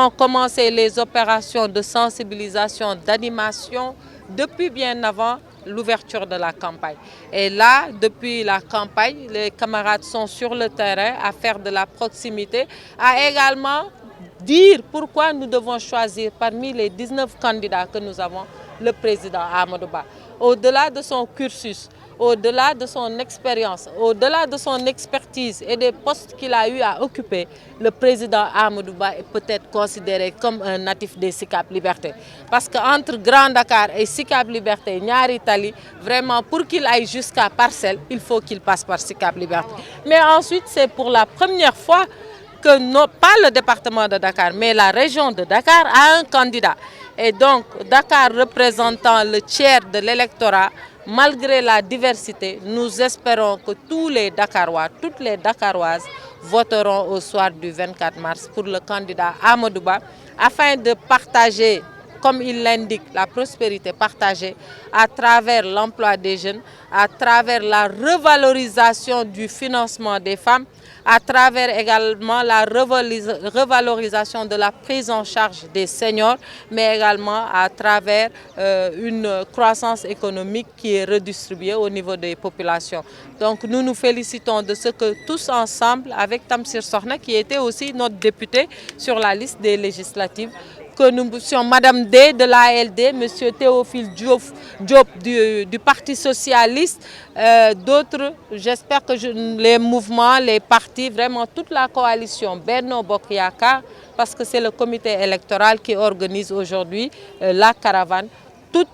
avons commencé les opérations de sensibilisation, d'animation depuis bien avant l'ouverture de la campagne. Et là, depuis la campagne, les camarades sont sur le terrain à faire de la proximité, à également dire pourquoi nous devons choisir parmi les 19 candidats que nous avons le président Amadou Ba. Au-delà de son cursus, au-delà de son expérience, au-delà de son expertise et des postes qu'il a eu à occuper, le président Amadou Ba est peut-être considéré comme un natif des Sicap Liberté. Parce qu'entre Grand Dakar et Sicap Liberté, Niary Tally, vraiment pour qu'il aille jusqu'à Parcelles, il faut qu'il passe par Sicap Liberté. Mais ensuite, c'est pour la première fois que non pas le département de Dakar, mais la région de Dakar a un candidat. Et donc, Dakar représentant le tiers de l'électorat, malgré la diversité, nous espérons que tous les Dakarois, toutes les Dakaroises voteront au soir du 24 mars pour le candidat Amadou Ba, afin de partager, comme il l'indique, la prospérité partagée à travers l'emploi des jeunes, à travers la revalorisation du financement des femmes, à travers également la revalorisation de la prise en charge des seniors, mais également à travers une croissance économique qui est redistribuée au niveau des populations. Donc nous nous félicitons de ce que tous ensemble, avec Tamsir Sokhna, qui était aussi notre député sur la liste des législatives, que nous sommes Madame D de l'ALD, Monsieur Théophile Diop du Parti Socialiste, d'autres, j'espère que les mouvements, les partis, vraiment toute la coalition Benno Bokk Yakaar, parce que c'est le comité électoral qui organise aujourd'hui la caravane. Tous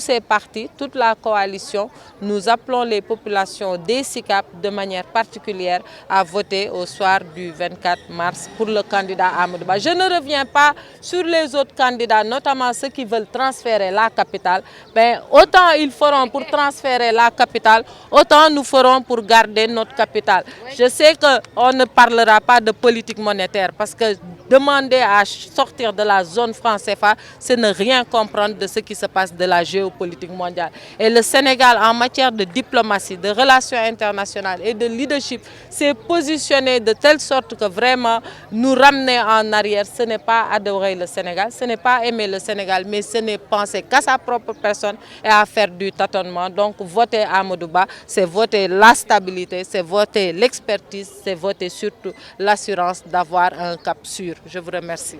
ces partis, toute la coalition, nous appelons les populations des Sicap de manière particulière à voter au soir du 24 mars pour le candidat Amadou Ba. Je ne reviens pas sur les autres candidats, notamment ceux qui veulent transférer la capitale. Ben, autant ils feront pour transférer la capitale, autant nous ferons pour garder notre capitale. Je sais qu'on ne parlera pas de politique monétaire parce que demander à sortir de la zone franc CFA, c'est ne rien comprendre de ce qui se passe de la géopolitique mondiale. Et le Sénégal, en matière de diplomatie, de relations internationales et de leadership, s'est positionné de telle sorte que vraiment nous ramener en arrière, ce n'est pas adorer le Sénégal, ce n'est pas aimer le Sénégal, mais ce n'est penser qu'à sa propre personne et à faire du tâtonnement. Donc voter Amadou Ba, c'est voter la stabilité, c'est voter l'expertise, c'est voter surtout l'assurance d'avoir un cap sûr. Je vous remercie.